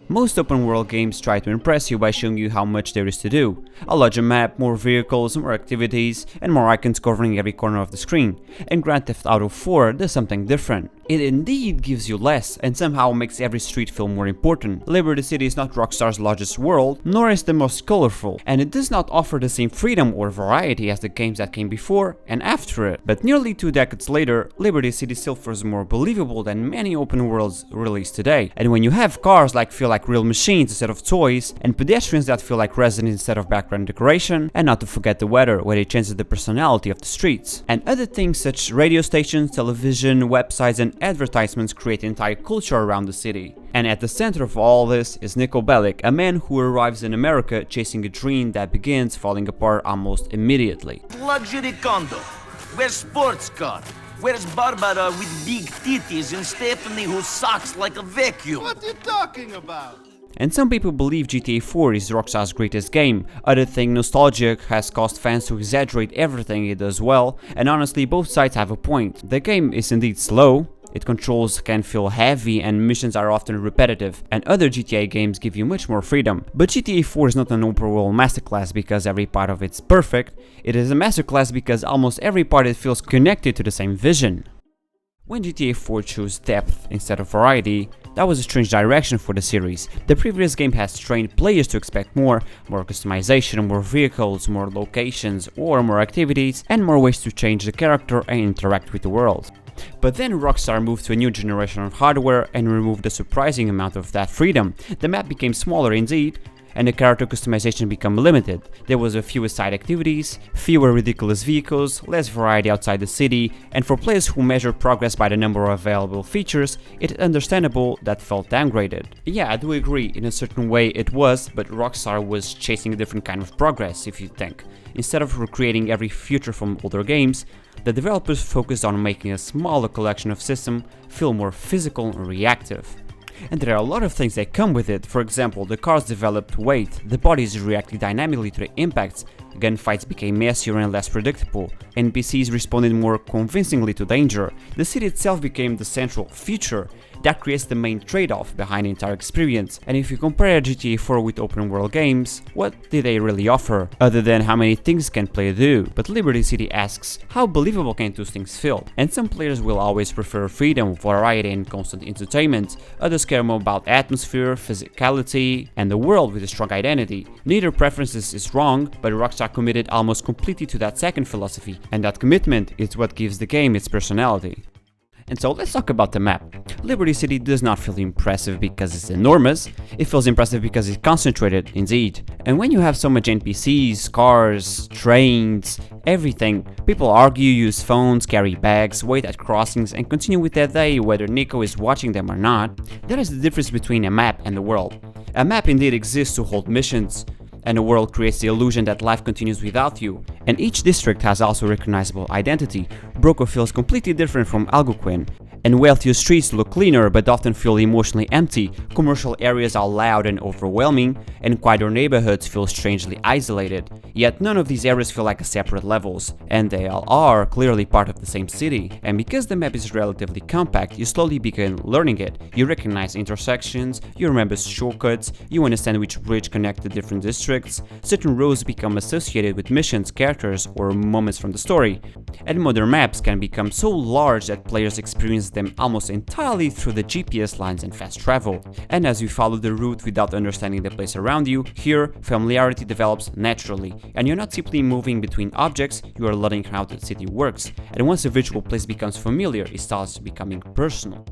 Most open world games try to impress you by showing you how much there is to do. A larger map, more vehicles, more activities, and more icons covering every corner of the screen. And Grand Theft Auto 4 does something different. It indeed gives you less, and somehow makes every street feel more important. Liberty City is not Rockstar's largest world, nor is the most colorful, and it does not offer the same freedom or variety as the games that came before and after it. But nearly 2 decades later, Liberty City still feels more believable than many open worlds released today. And when you have cars that feel like real machines instead of toys, and pedestrians that feel like residents instead of background decoration, and not to forget the weather, where it changes the personality of the streets. And other things such radio stations, television, websites, and advertisements create an entire culture around the city. And at the center of all this is Nico Bellic, a man who arrives in America chasing a dream that begins falling apart almost immediately. Luxury condo. Where's sports car? Where's Barbara with big titties and Stephanie who sucks like a vacuum? What are you talking about? And some people believe GTA 4 is Rockstar's greatest game, others think nostalgia has caused fans to exaggerate everything it does well, and honestly both sides have a point. The game is indeed slow, its controls can feel heavy and missions are often repetitive, and other GTA games give you much more freedom. But GTA 4 is not an open world masterclass because every part of it's perfect, it is a masterclass because almost every part it feels connected to the same vision. When GTA 4 chose depth instead of variety, that was a strange direction for the series. The previous game has trained players to expect more customization, more vehicles, more locations, or more activities, and more ways to change the character and interact with the world. But then Rockstar moved to a new generation of hardware and removed a surprising amount of that freedom. The map became smaller indeed, and the character customization became limited. There was a fewer side activities, fewer ridiculous vehicles, less variety outside the city, and for players who measure progress by the number of available features, it's understandable that felt downgraded. Yeah, I do agree, in a certain way it was, but Rockstar was chasing a different kind of progress, if you think. Instead of recreating every feature from older games, the developers focused on making a smaller collection of systems feel more physical and reactive. And there are a lot of things that come with it. For example, the cars developed weight, the bodies reacted dynamically to the impacts, gunfights became messier and less predictable, NPCs responded more convincingly to danger, the city itself became the central feature. That creates the main trade-off behind the entire experience. And if you compare GTA 4 with open world games, what did they really offer, other than how many things can player do? But Liberty City asks, how believable can those things feel? And some players will always prefer freedom, variety and constant entertainment, others care more about atmosphere, physicality, and the world with a strong identity. Neither preference is wrong, but Rockstar committed almost completely to that second philosophy, and that commitment is what gives the game its personality. And so let's talk about the map. Liberty City does not feel impressive because it's enormous, it feels impressive because it's concentrated, indeed. And when you have so much NPCs, cars, trains, everything, people argue, use phones, carry bags, wait at crossings and continue with their day whether Nico is watching them or not. That is the difference between a map and the world. A map indeed exists to hold missions, and the world creates the illusion that life continues without you. And each district has also recognizable identity. Broco feels completely different from Algonquin, and wealthier streets look cleaner but often feel emotionally empty. Commercial areas are loud and overwhelming, and quieter neighborhoods feel strangely isolated. Yet none of these areas feel like separate levels, and they all are clearly part of the same city. And because the map is relatively compact, you slowly begin learning it. You recognize intersections, you remember shortcuts, you understand which bridge connect the different districts, certain roads become associated with missions, characters, or moments from the story. And modern maps can become so large that players experience them almost entirely through the GPS lines and fast travel. And as you follow the route without understanding the place around you, here familiarity develops naturally, and you're not simply moving between objects, you are learning how the city works. And once a virtual place becomes familiar, it starts becoming personal.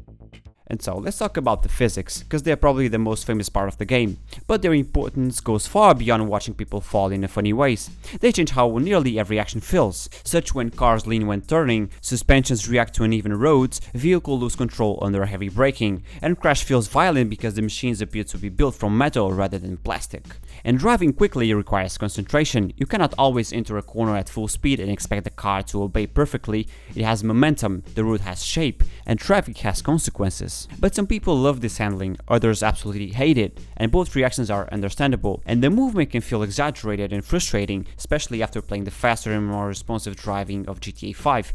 And so let's talk about the physics, because they're probably the most famous part of the game, but their importance goes far beyond watching people fall in funny ways. They change how nearly every action feels, such when cars lean when turning, suspensions react to uneven roads, vehicles lose control under heavy braking, and crash feels violent because the machines appear to be built from metal rather than plastic. And driving quickly requires concentration. You cannot always enter a corner at full speed and expect the car to obey perfectly. It has momentum, the road has shape, and traffic has consequences. But some people love this handling, others absolutely hate it, and both reactions are understandable, and the movement can feel exaggerated and frustrating, especially after playing the faster and more responsive driving of GTA 5.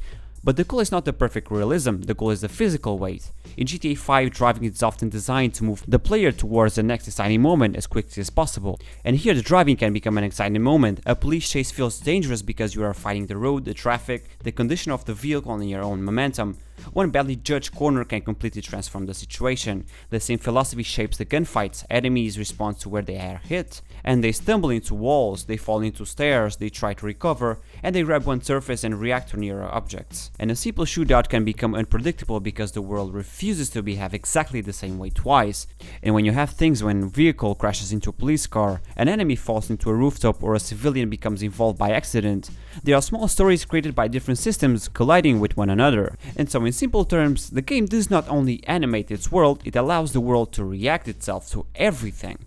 But the goal is not the perfect realism, the goal is the physical weight. In GTA 5, driving is often designed to move the player towards the next exciting moment as quickly as possible. And here the driving can become an exciting moment. A police chase feels dangerous because you are fighting the road, the traffic, the condition of the vehicle and your own momentum. One badly judged corner can completely transform the situation. The same philosophy shapes the gunfights. Enemies respond to where they are hit, and they stumble into walls, they fall into stairs, they try to recover, and they grab one surface and react to nearer objects. And a simple shootout can become unpredictable because the world refuses to behave exactly the same way twice. And when you have things when a vehicle crashes into a police car, an enemy falls into a rooftop, or a civilian becomes involved by accident, there are small stories created by different systems colliding with one another. And so in simple terms, the game does not only animate its world, it allows the world to react itself to everything.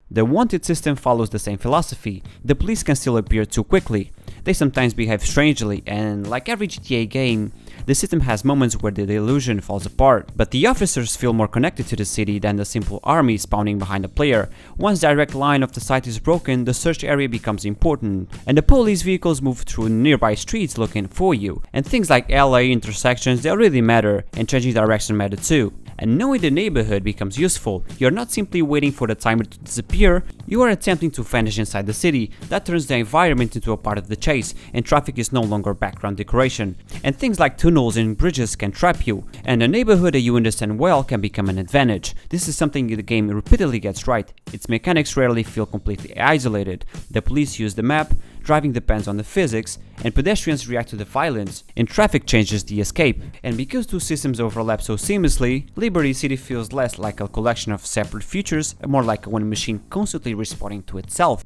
The wanted system follows the same philosophy. The police can still appear too quickly. They sometimes behave strangely, and like every GTA game, the system has moments where the illusion falls apart. But the officers feel more connected to the city than the simple army spawning behind the player. Once direct line of the sight is broken, the search area becomes important, and the police vehicles move through nearby streets looking for you. And things like LA intersections, they really matter, and changing direction matter too. And knowing the neighborhood becomes useful. You're not simply waiting for the timer to disappear, you are attempting to vanish inside the city. That turns the environment into a part of the chase, and traffic is no longer background decoration. And things like tunnels and bridges can trap you, and a neighborhood that you understand well can become an advantage. This is something the game repeatedly gets right. Its mechanics rarely feel completely isolated. The police use the map, driving depends on the physics, and pedestrians react to the violence, and traffic changes the escape. And because two systems overlap so seamlessly, Liberty City feels less like a collection of separate features and more like one machine constantly responding to itself.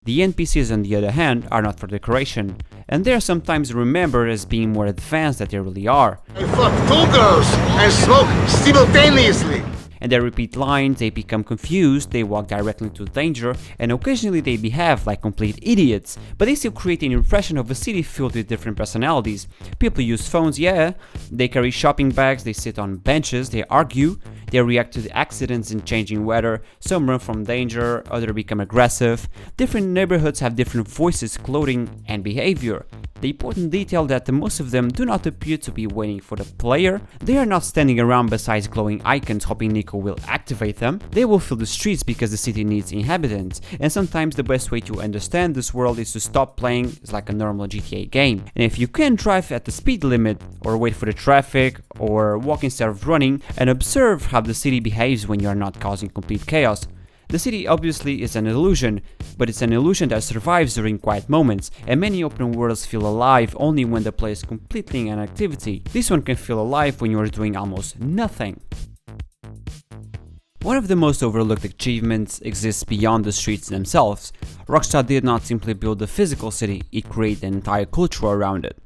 The NPCs, on the other hand, are not for decoration, and they are sometimes remembered as being more advanced than they really are. I fuck two girls and smoke simultaneously. And they repeat lines, they become confused, they walk directly into danger, and occasionally they behave like complete idiots, but they still create an impression of a city filled with different personalities. People use phones, yeah, they carry shopping bags, they sit on benches, they argue, they react to the accidents and changing weather, some run from danger, others become aggressive. Different neighborhoods have different voices, clothing, and behavior. The important detail that most of them do not appear to be waiting for the player. They are not standing around beside glowing icons hoping Nico will activate them. They will fill the streets because the city needs inhabitants, and sometimes the best way to understand this world is to stop playing like a normal GTA game. And if you can drive at the speed limit, or wait for the traffic, or walk instead of running, and observe how the city behaves when you are not causing complete chaos. The city obviously is an illusion, but it's an illusion that survives during quiet moments, and many open worlds feel alive only when the player is completely in activity. This one can feel alive when you are doing almost nothing. One of the most overlooked achievements exists beyond the streets themselves. Rockstar did not simply build a physical city, it created an entire culture around it.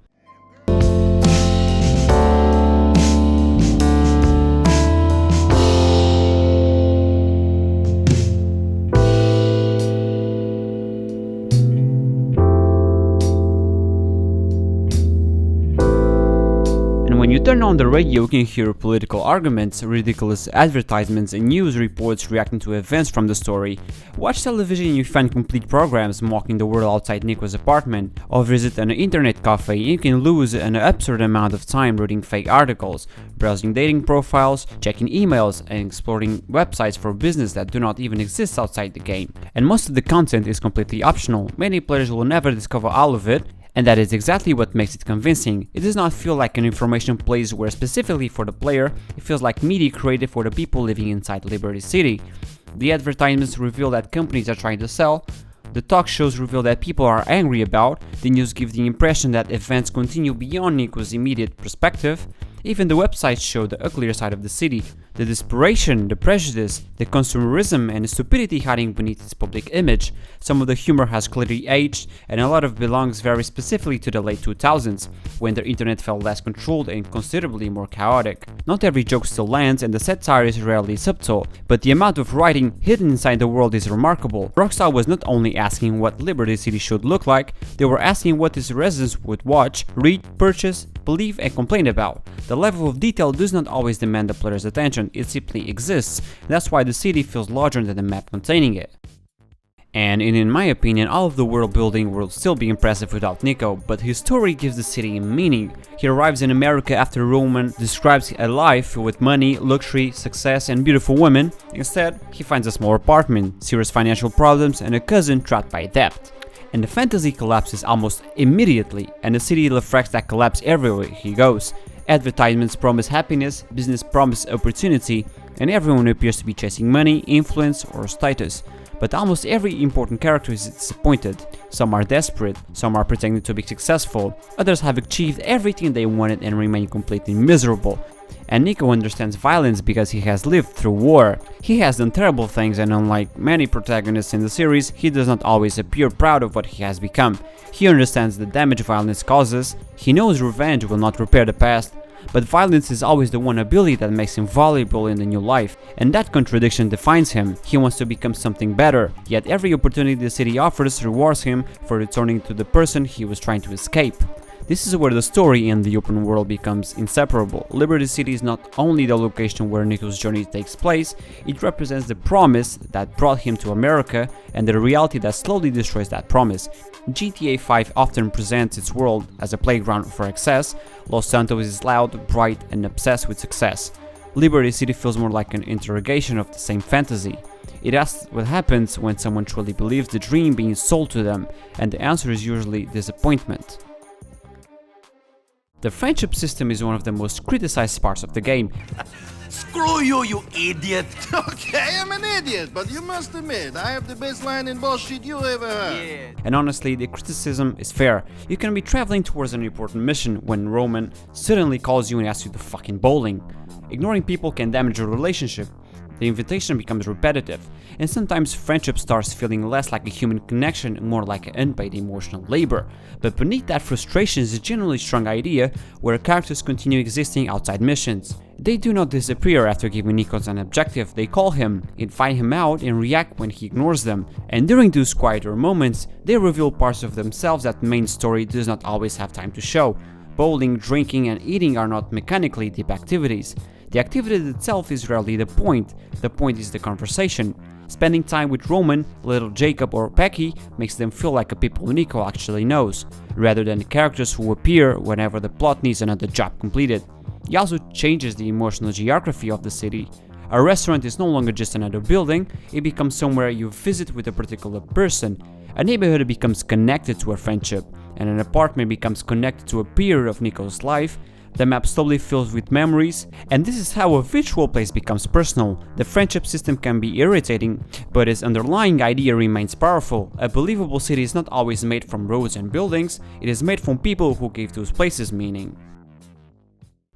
When you turn on the radio, you can hear political arguments, ridiculous advertisements, and news reports reacting to events from the story. Watch television and you find complete programs mocking the world outside Nico's apartment, or visit an internet cafe and you can lose an absurd amount of time reading fake articles, browsing dating profiles, checking emails, and exploring websites for business that do not even exist outside the game. And most of the content is completely optional. Many players will never discover all of it, and that is exactly what makes it convincing. It does not feel like an information place where specifically for the player, it feels like media created for the people living inside Liberty City. The advertisements reveal that companies are trying to sell, the talk shows reveal that people are angry about, the news give the impression that events continue beyond Nico's immediate perspective. Even the websites show the uglier side of the city, the desperation, the prejudice, the consumerism, and the stupidity hiding beneath its public image. Some of the humor has clearly aged, and a lot of it belongs very specifically to the late 2000s, when the internet felt less controlled and considerably more chaotic. Not every joke still lands, and the satire is rarely subtle, but the amount of writing hidden inside the world is remarkable. Rockstar was not only asking what Liberty City should look like, they were asking what its residents would watch, read, purchase, believe, and complain about. The level of detail does not always demand the player's attention, it simply exists. That's why the city feels larger than the map containing it. And in my opinion, all of the world building will still be impressive without Nico, but his story gives the city meaning. He arrives in America after Roman describes a life with money, luxury, success and beautiful women. Instead, he finds a small apartment, serious financial problems and a cousin trapped by debt. And the fantasy collapses almost immediately, and the city reflects that collapse everywhere he goes. Advertisements promise happiness, business promise opportunity, and everyone appears to be chasing money, influence or status. But almost every important character is disappointed. Some are desperate, some are pretending to be successful, others have achieved everything they wanted and remain completely miserable. And Nico understands violence because he has lived through war. He has done terrible things, and unlike many protagonists in the series, he does not always appear proud of what he has become. He understands the damage violence causes, he knows revenge will not repair the past, but violence is always the one ability that makes him valuable in the new life, and that contradiction defines him. He wants to become something better, yet every opportunity the city offers rewards him for returning to the person he was trying to escape. This is where the story and the open world becomes inseparable. Liberty City is not only the location where Nico's journey takes place, it represents the promise that brought him to America and the reality that slowly destroys that promise. GTA 5 often presents its world as a playground for excess. Los Santos is loud, bright and obsessed with success. Liberty City feels more like an interrogation of the same fantasy. It asks what happens when someone truly believes the dream being sold to them, and the answer is usually disappointment. The friendship system is one of the most criticized parts of the game. Screw you, you idiot! Okay, I'm an idiot, but you must admit, I have the best line in bullshit you ever heard. And honestly, the criticism is fair. You can be traveling towards an important mission when Roman suddenly calls you and asks you to fucking bowling. Ignoring people can damage your relationship. The invitation becomes repetitive, and sometimes friendship starts feeling less like a human connection and more like an unpaid emotional labor. But beneath that frustration is a genuinely strong idea where characters continue existing outside missions. They do not disappear after giving Nikos an objective, they call him, invite him out and react when he ignores them. And during those quieter moments, they reveal parts of themselves that the main story does not always have time to show. Bowling, drinking and eating are not mechanically deep activities. The activity itself is rarely the point is the conversation. Spending time with Roman, little Jacob or Becky makes them feel like a people Nico actually knows, rather than the characters who appear whenever the plot needs another job completed. He also changes the emotional geography of the city. A restaurant is no longer just another building, it becomes somewhere you visit with a particular person. A neighborhood becomes connected to a friendship, and an apartment becomes connected to a period of Nico's life. The map slowly fills with memories, and this is how a virtual place becomes personal. The friendship system can be irritating, but its underlying idea remains powerful. A believable city is not always made from roads and buildings, it is made from people who gave those places meaning.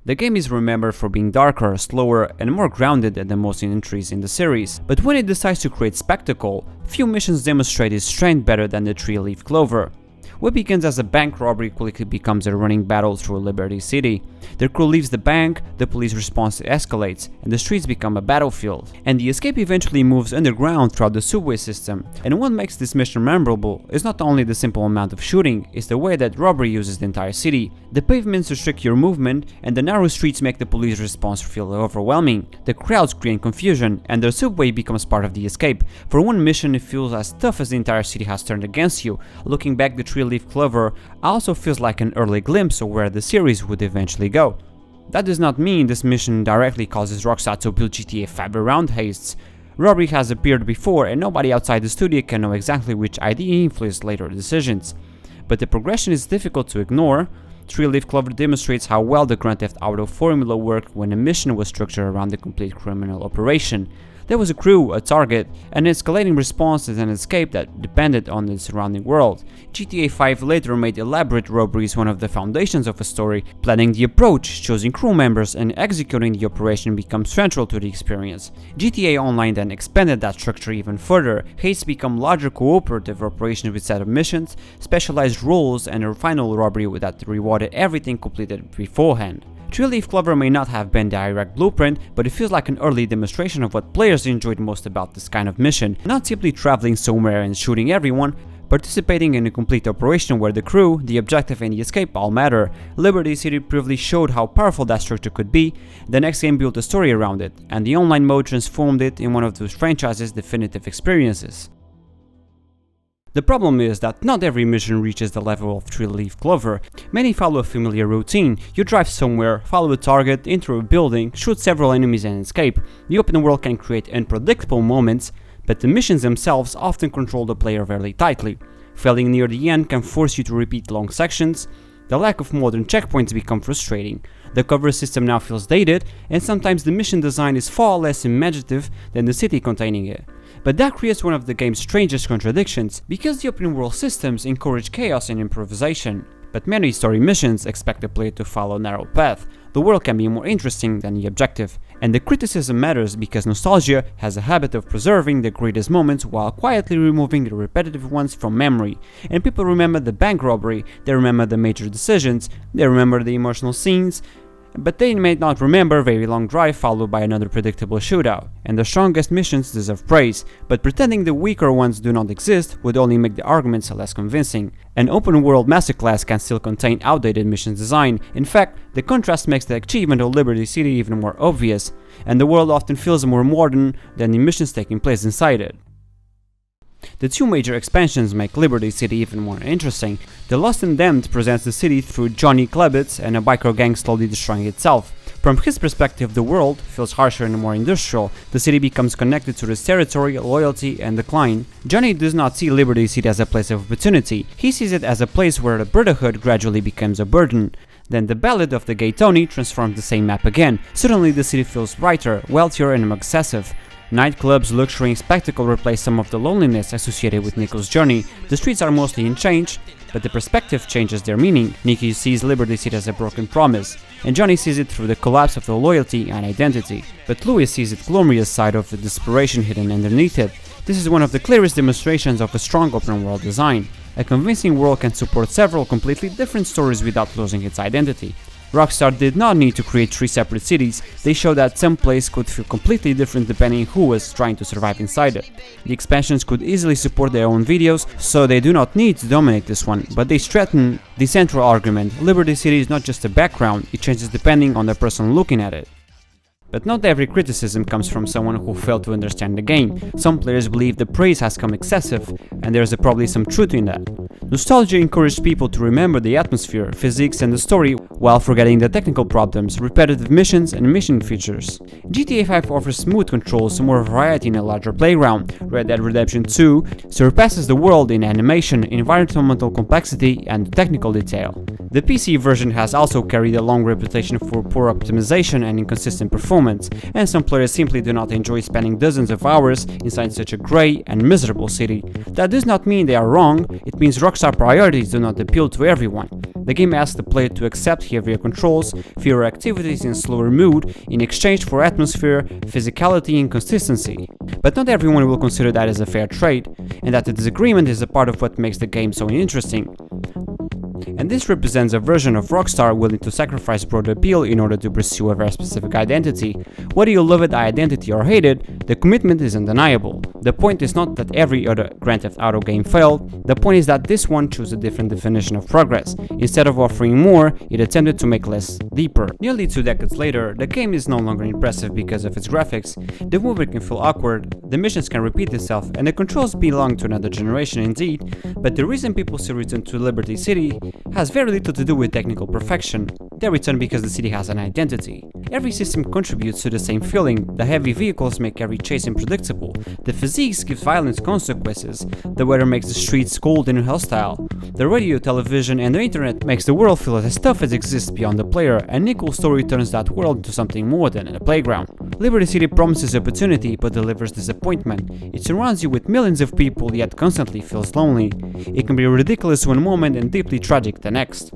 The game is remembered for being darker, slower, and more grounded than the most entries in the series, but when it decides to create spectacle, few missions demonstrate its strength better than the 3-leaf clover. What begins as a bank robbery quickly becomes a running battle through Liberty City. The crew leaves the bank, the police response escalates, and the streets become a battlefield. And the escape eventually moves underground throughout the subway system. And what makes this mission memorable is not only the simple amount of shooting, it's the way that robbery uses the entire city. The pavements restrict your movement, and the narrow streets make the police response feel overwhelming. The crowds create confusion, and the subway becomes part of the escape. For one mission, it feels as tough as the entire city has turned against you. Looking back, the 3-leaf clover also feels like an early glimpse of where the series would eventually go. That does not mean this mission directly causes Rockstar to build GTA 5 around heists. Robbery has appeared before, and nobody outside the studio can know exactly which idea influenced later decisions. But the progression is difficult to ignore. 3-leaf clover demonstrates how well the Grand Theft Auto formula worked when a mission was structured around the complete criminal operation. There was a crew, a target, an escalating response and an escape that depended on the surrounding world. GTA 5 later made elaborate robberies one of the foundations of a story. Planning the approach, choosing crew members, and executing the operation becomes central to the experience. GTA Online then expanded that structure even further. Heists become larger cooperative operations with set of missions, specialized roles, and a final robbery that rewarded everything completed beforehand. 3-leaf clover may not have been the direct blueprint, but it feels like an early demonstration of what players enjoyed most about this kind of mission. Not simply traveling somewhere and shooting everyone, participating in a complete operation where the crew, the objective and the escape all matter. Liberty City previously showed how powerful that structure could be. The next game built a story around it, and the online mode transformed it in one of those franchise's definitive experiences. The problem is that not every mission reaches the level of three-leaf clover. Many follow a familiar routine. You drive somewhere, follow a target, enter a building, shoot several enemies and escape. The open world can create unpredictable moments, but the missions themselves often control the player very tightly. Failing near the end can force you to repeat long sections. The lack of modern checkpoints becomes frustrating. The cover system now feels dated, and sometimes the mission design is far less imaginative than the city containing it. But that creates one of the game's strangest contradictions, because the open world systems encourage chaos and improvisation. But many story missions expect the player to follow a narrow path. The world can be more interesting than the objective. And the criticism matters because nostalgia has a habit of preserving the greatest moments while quietly removing the repetitive ones from memory. And people remember the bank robbery, they remember the major decisions, they remember the emotional scenes, but they may not remember a very long drive followed by another predictable shootout. And the strongest missions deserve praise, but pretending the weaker ones do not exist would only make the arguments less convincing. An open world masterclass can still contain outdated mission design. In fact, the contrast makes the achievement of Liberty City even more obvious, and the world often feels more modern than the missions taking place inside it. The two major expansions make Liberty City even more interesting. The Lost and Damned presents the city through Johnny Klebitz and a biker gang slowly destroying itself. From his perspective, the world feels harsher and more industrial. The city becomes connected to its territory, loyalty, and decline. Johnny does not see Liberty City as a place of opportunity. He sees it as a place where the brotherhood gradually becomes a burden. Then the Ballad of the Gay Tony transforms the same map again. Suddenly the city feels brighter, wealthier, and more excessive. Nightclubs, luxury, and spectacle replace some of the loneliness associated with Nico's journey. The streets are mostly unchanged, but the perspective changes their meaning. Nico sees Liberty City as a broken promise, and Johnny sees it through the collapse of the loyalty and identity. But Louis sees its glorious side of the desperation hidden underneath it. This is one of the clearest demonstrations of a strong open world design. A convincing world can support several completely different stories without losing its identity. Rockstar did not need to create three separate cities. They showed that some place could feel completely different depending who was trying to survive inside it. The expansions could easily support their own videos, so they do not need to dominate this one, but they strengthen the central argument. Liberty City is not just a background, it changes depending on the person looking at it. But not every criticism comes from someone who failed to understand the game. Some players believe the praise has come excessive, and there's probably some truth in that. Nostalgia encouraged people to remember the atmosphere, physics, and the story, while forgetting the technical problems, repetitive missions, and mission features. GTA 5 offers smooth controls, more variety in a larger playground. Red Dead Redemption 2 surpasses the world in animation, environmental complexity, and technical detail. The PC version has also carried a long reputation for poor optimization and inconsistent performance, and some players simply do not enjoy spending dozens of hours inside such a grey and miserable city. That does not mean they are wrong, it means Rockstar priorities do not appeal to everyone. The game asks the player to accept heavier controls, fewer activities and slower mood in exchange for atmosphere, physicality and consistency. But not everyone will consider that as a fair trade, and that the disagreement is a part of what makes the game so interesting. And this represents a version of Rockstar willing to sacrifice broad appeal in order to pursue a very specific identity. Whether you love it identity or hate it, the commitment is undeniable. The point is not that every other Grand Theft Auto game failed, the point is that this one chose a different definition of progress. Instead of offering more, it attempted to make less deeper. Nearly 2 decades later, the game is no longer impressive because of its graphics. The movement can feel awkward, the missions can repeat itself, and the controls belong to another generation indeed, but the reason people still return to Liberty City has very little to do with technical perfection. They return because the city has an identity. Every system contributes to the same feeling. The heavy vehicles make every chase unpredictable. The physiques give violence consequences. The weather makes the streets cold and hostile. The radio, television, and the internet makes the world feel as stuff as exists beyond the player, and Nico's story turns that world into something more than a playground. Liberty City promises opportunity but delivers disappointment. It surrounds you with millions of people yet constantly feels lonely. It can be ridiculous one moment and deeply tragic the next.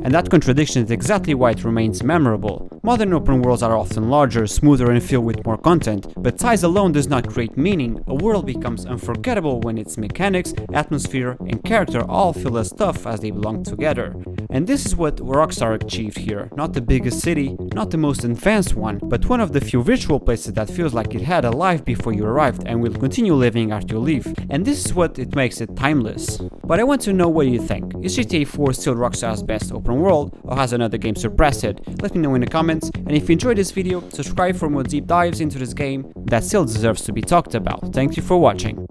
And that contradiction is exactly why it remains memorable. Modern open worlds are often larger, smoother and filled with more content, but size alone does not create meaning. A world becomes unforgettable when its mechanics, atmosphere and character all feel as tough as they belong together. And this is what Rockstar achieved here. Not the biggest city, not the most advanced one, but one of the few virtual places that feels like it had a life before you arrived and will continue living after you leave. And this is what it makes it timeless. But I want to know what you think. Is GTA 4 still Rockstar's best open world, or has another game surpassed it? Let me know in the comments, and if you enjoyed this video, subscribe for more deep dives into this game that still deserves to be talked about. Thank you for watching.